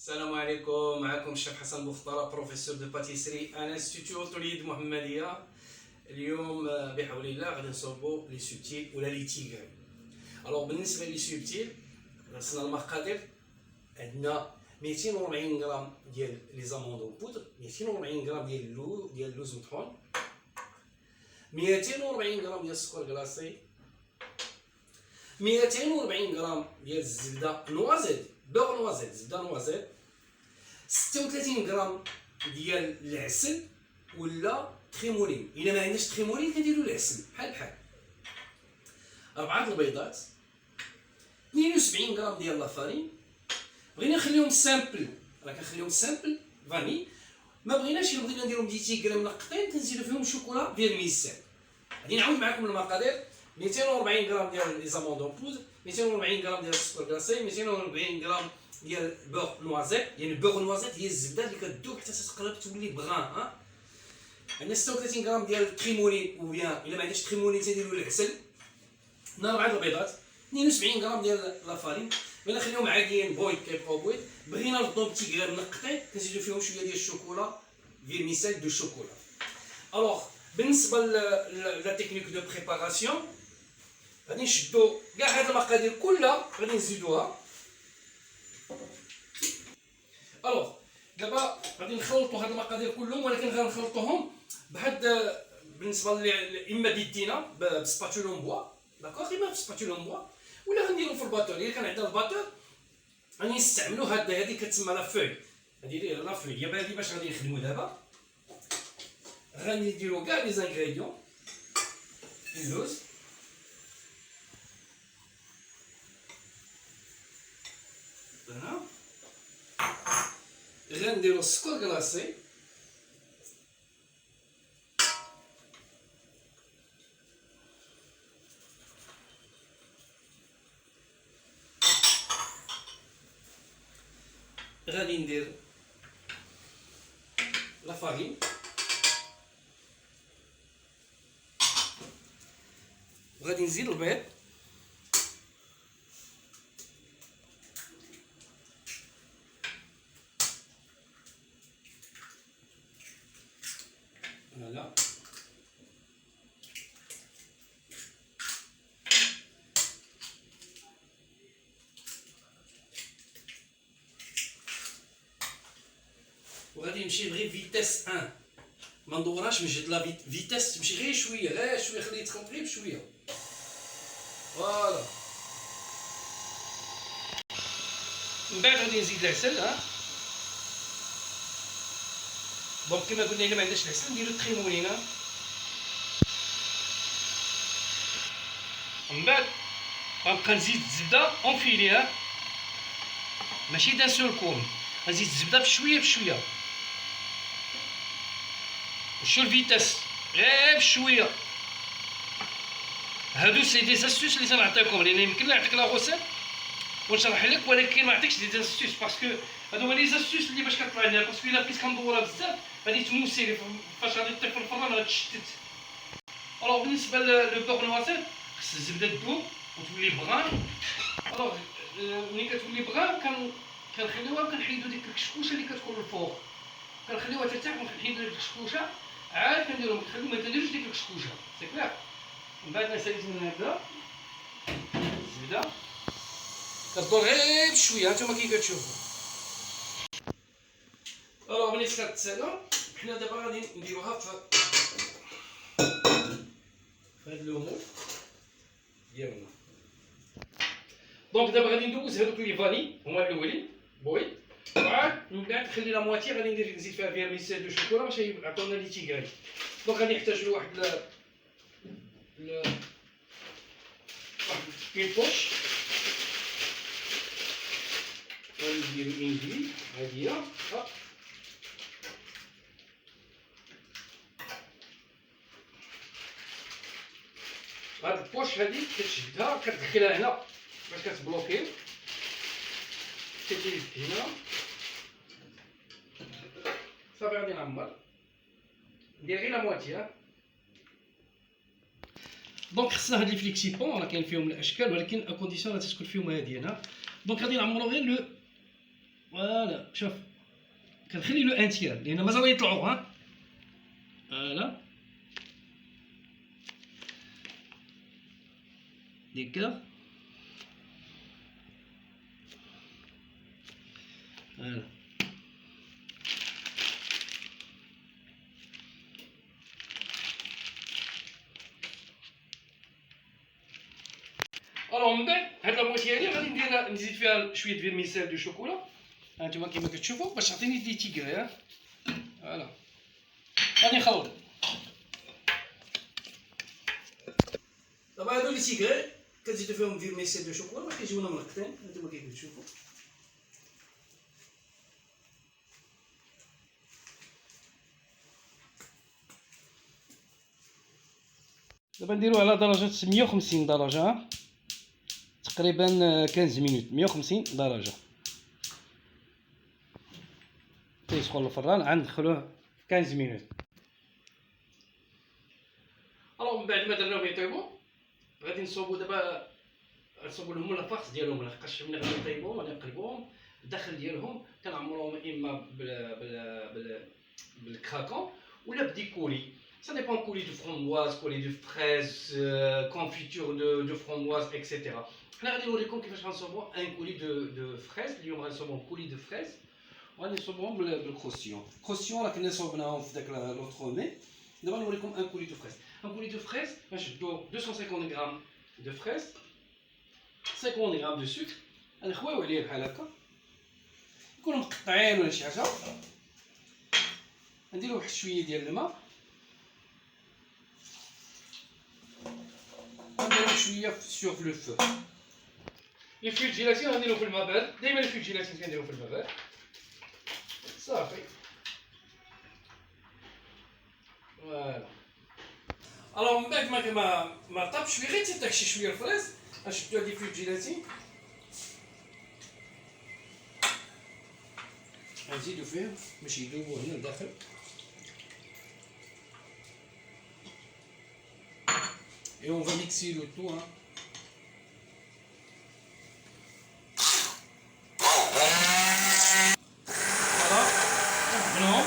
السلام عليكم. معكم الشيف حسن بوفطرة بروفيسور دو باتيسري ان انستيتيو توليد محمديه. اليوم بحول الله غادي نصوبوا لي سوبتيل ولا لي تيغري. الوغ بالنسبه لي سوبتيل رسنا المقادير. عندنا 240 غرام ديال لي زاموندو بودر، 240 غرام ديال اللوز مطحون، 240 غرام ديال السكر كلاصي، 240 غرام ديال الزبده نوازيل بور نوازيل زبده نوازيل، 36 غرام ديال العسل ولا تريمولين. الا ما عندناش تريمولين كنديروا العسل بحال بحال. 4 البيضات، 72 غرام ديال لافارين. بغينا نخليهم سامبل، راه كنخليهم سامبل فاني. ما بغيناش الا بغينا نديرهم دي تيغري منقطين كنزيدو فيهم شوكولا ديال ميسان. غادي نعاود معكم المقادير: 240 غرام ديال لي زاموندون بودر، 240 غرام ديال السكر كلاصي، 240 غرام ديال بور نوازيت. يعني بور نوازيت هي الزبده اللي كتذوب حتى تقرب تولي بغان. عندنا 36 غرام ديال التريمولين، وبيان الا ما عندكش تريمولين تديروا العسل. عندنا 4 البيضات، 72 غرام ديال لافارين. بغينا نخليهم عاديين بويض كيبقاو بويض. بغينا نردهم بتيغري منقطين كنزيدو فيهم شويه ديال الشوكولا فيرميسيل دو شوكولا. الوغ بالنسبه لا تكنيك دو بريباراسيون غادي نشدو كاع هاد المقادير كلها غادي نزيدوها. الوغ دابا غادي نخلطوا هاد المقادير كلهم، ولكن غنخلطوهم بهاد بالنسبه اما بيدينا بسباتولون بوا، داكوغ، اما بسباتولون بوا ولا غنديرو في الباتور. الا كان عندنا الباتور غادي نستعملو هادي كتسمى لا فوي. هادي لا فوي ديال هادي باش غادي نخدمو دابا. غادي نديرو كاع لي زانغريديون: اللوز، هنا غنديرو السكر كلاصي، غادي ندير لا فارين، وغادي نزيد البيض، فوالا، وغادي نمشي غير فيتاس 1، ما ندورهاش من جهه لا فيتاس، تمشي غير شويه غير شويه، خليه يتخلط غير بشويه. فوالا، من بعد غادي نزيد العسل. دونك كما قلنا الا ما عندناش العسل نديرو التريمولين. من بعد غنبقى نزيد الزبده اونفيلي، ماشي دان سول كوم، غنزيد الزبده بشويه بشويه. شو الفيتاس غير بشويه. هادو سي دي زاستوس اللي تنعطيكم، لان يمكن نعطيك لا غوسيت ونشرح لك، ولكن ما عطيكش دي زاستوس باسكو هادو هما لي زاستوس اللي باش كطلع لنا، باسكو الا بقيت كندورها بزاف غادي تموسي فاش غادي تطيب في الفران غتشتت. الوغ بالنسبه لو بور نوازيت خص الزبده تذوب وتولي بغان. الوغ ملي كتولي بغان كنخليوها وكنحيدو ديك الكشكوشه اللي كتكون الفوق، كنخليوها ترتاح ونحيدو ديك الكشكوشه عاد كنديرو ما كنديروش ديك الكشكوشه، سي كلير. من بعد نساليت من هكذا الزبده كدور غير بشويه، هانتوما كي كتشوفوا. الوغ ملي كتسالى حنا دابا غادي نديروها في هاد لومو ديالنا. دونك دابا غادي ندوز هادوك لي فاني هما الاولين بويض، وعاد من بعد نخلي لا مواتي غادي نزيد فيها فيرميسيل دو شوكولا باش يعطيونا لي تيغاري. دونك غادي نحتاجو واحد اون بوش، غادي نديرو اندوي عاديه. هاد البوش هادي كتشدها كتدخلها هنا باش كتبلوكي، كتجي هنا صافي. غادي نعمر ندير غير لا مواتي. دونك خصنا هاد لي فليكسيبون راه كاين فيهم الاشكال، ولكن اكونديسيون لا تكون فيهم هادي هنا. دونك غادي نعمرو غير فوالا شوف كنخلي له ان تيار لان مازال يطلعوا ها. فوالا ديكا فوالا. الوغ من بعد هاد لابوطي هادي غادي ندير نزيد فيها شويه ديال الميسال دو شوكولا هانتوما كيما كتشوفوا باش تعطيني دي تيغري ها. فوالا غادي نخلط دابا هادو لي تيغري كتزيدو فيهم ديال الميسال دو شوكولا باش كيجيونا منقطين هانتوما كيف كتشوفوا. دابا نديرو على درجة 150 درجة تقريبا 15 مينوت 150 درجة كيسخن الفران عاد ندخلوه 15 مينوت. الوغ من بعد ما درناهم يطيبو غادي نصوبو دابا نصوبو لهم لافاغ ديالهم لحقاش ملي غادي نطيبوهم غادي نقلبوهم الداخل ديالهم كنعمروهم اما بالكراكون ولا بديكوري. Ça dépend coulis de framboise, coulis de fraise, confiture de framboise, etc. حنا غادي نوريكم كيفاش غنصوبوا ان كولي دو فريز. اليوم غنصوبوا كولي دو فريز وغادي نصوبوهم بالكروسيون. الكروسيون راه كنا صوبناهم في داك لوطخ مي. دابا نوريكم ان كولي دو فريز. ان كولي دو فريز غنشدو 250 غرام دو فريز 50 غرام دو سكر غنخويو عليه بحال هكا يكونوا مقطعين ولا شي حاجه. نديرو واحد شويه ديال الماء نديرو شويه سيغ لو فو. الفيو جيلاتين غنديرو في الماء بارد. دائما الفيو جيلاتين كنديرو في الماء بارد صافي. فوالا الوغ من بعد ما طابش شويه غير تيطيح شي شويه الفريز غنشدو هاد الفيو جيلاتين غنزيدو فيه باش يذوبو هنا لداخل. Et on va mixer le tout hein. Voilà. Non.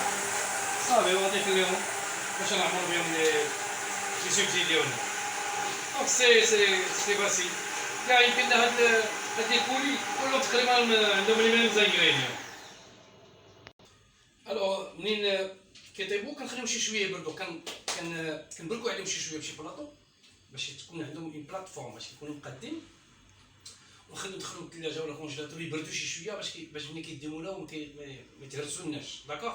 صافي وغادي نخليهم باش نعمرو بهم لي سوبسي ديالنا. دونك سي فاسيل كاع يمكن هاد الكولي كلهم تقريبا عندهم لي ميم زانغريديون. الوغ منين كيطيبو كنخليهم شي شويه يبردو كنبركو عليهم شي شويه بشي بلاطو باش تكون عندهم اون بلاتفورم باش يكونوا مقادين ونخليو ندخلو للثلاجه ولا الكونجيلاتور يبردو شي شويه باش ملي كيديمولاو ما يتهرسولناش. داكوغ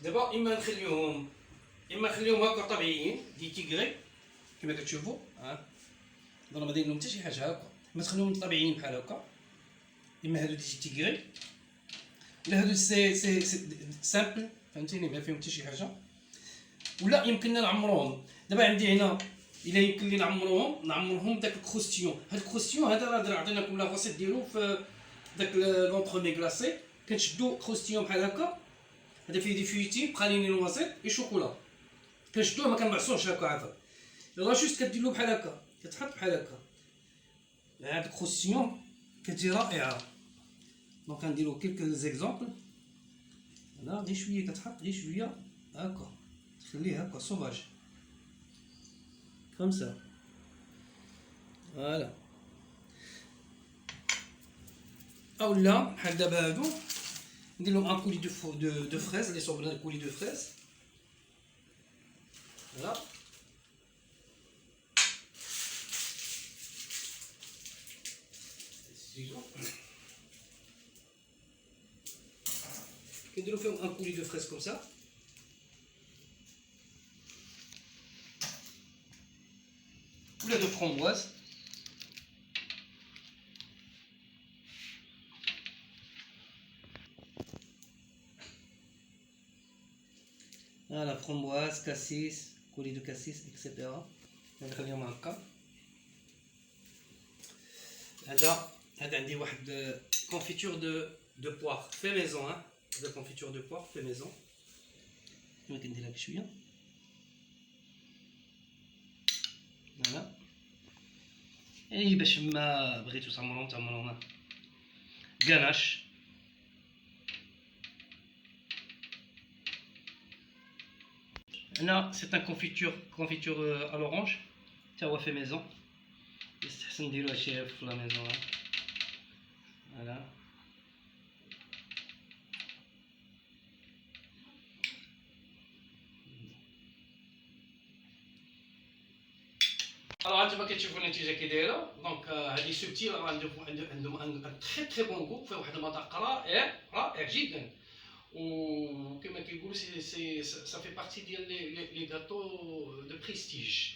دابا اما نخليهم هكا طبيعيين دي تيغري كما كتشوفوا ها. دابا ما داير لهم حتى شي حاجه هكا ما تخليهم طبيعيين بحال هكا. اما هادو دي تيغري ولا هادو سي سامبل فهمتيني ما فيهم حتى شي حاجه ولا يمكننا نعمروهم. دابا عندي هنا الا يمكن لي نعمرهم داك الكروستيون. هاد الكروستيون هذا راه عطيناكم لا غوسيت ديالو في داك لونطرومي كلاسي. كنشدو كروستيون بحال هكا هذا فيه دي فيوتي بقالين نوازيط اي شوكولا كنشدوه ما كنبعصوش هكا عافاك يلاه جوست كديرلو بحال هكا كتحط بحال هكا. هاد الكروستيون كتجي رائعه. دونك غنديرو كيلكو زيكزامبل. هنا غير شويه كتحط غير شويه هكا تخليه هكا سوفاج comme ça. Voilà. او لا بحال دابا هادو ندير لهم ان كولي دو فريز لي صوبنا كولي دو فريز. فوالا كنديرو فيهم ان كولي دو فريز كوم سا. ولا دو فramboise. Voilà framboise, cassis, coulis de cassis, etc. نخليهم هكا. هذا عندي واحد كونفيتور دو بوار في ميزون ها. هذا كونفيتور دو بوار في ميزون كما كنديرها بشويه. فوالا اي باش ما بغيتو تعمروهم غاناش هنا سي ان كونفيتور à l'orange حتى هو في ميزون يستحسن نديرو هادشي في لا ميزون فوالا. الوغ هانتوما كتشوفوا النتيجه كي دايره. دونك هادي سوبتيل راه عندهم ان تري تري بون غو، فيه واحد المذاق رائع جدا. وكما كيقولوا سي سا في بارتي ديال لي غاتو دو بريستيج.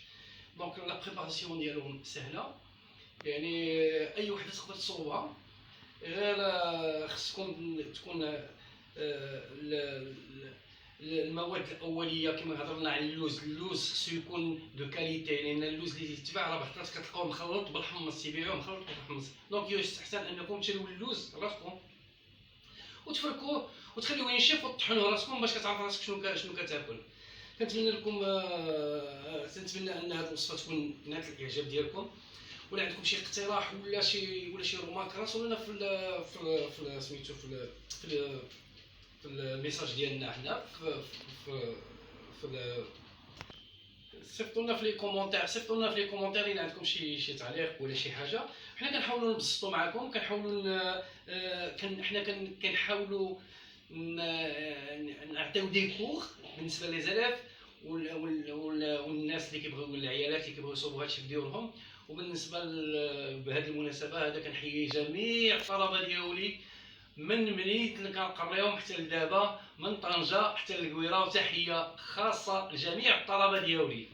دونك لا بريباراسيون ديالهم سهله، يعني اي وحده تقدر تصوبها، غير خصكم تكون المواد الاوليه كما هضرنا على اللوز خصو يكون دو كاليتي، لان اللوز اللي تيتباع راه بحال كتلقاوه مخلط بالحمص، تيبيعوه مخلط بالحمص. دونك يستحسن انكم تشريو اللوز راسكم وتفركوه وتخليوه ينشف وتطحنوه راسكم باش كتعرف راسك شنو كتاكل. كنتمنى لكم تنتمنى ان هذه الوصفه تكون نالت الاعجاب ديالكم، ولا عندكم شي اقتراح ولا شي رومارك راسلوا لنا في سميتو في الميساج ديالنا حنا في صيفطوا لنا في لي كومونتير الا عندكم شي تعليق ولا شي حاجه. حنا كنحاولوا نبسطوا معكم، كنحاولوا حنا كنحاولوا نعطيو دي كور بالنسبه لي زلاف والناس اللي كيبغيو، العيالات اللي كيبغيو يصوبوا هادشي في ديورهم. وبالنسبه بهذه المناسبه هذا كنحيي جميع الطلبه ديالي من منيت اللي كنقريهم حتى لدابا، من طنجه حتى للقويره، وتحيه خاصه لجميع الطلبه ديالي.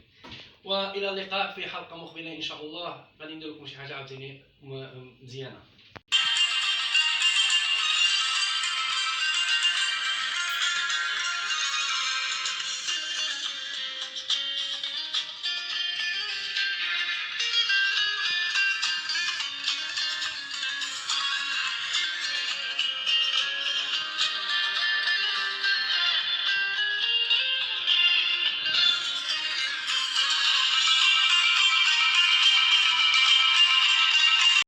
والى اللقاء في حلقه مقبله ان شاء الله، غادي ندير لكم شي حاجه عاوتاني مزيانه.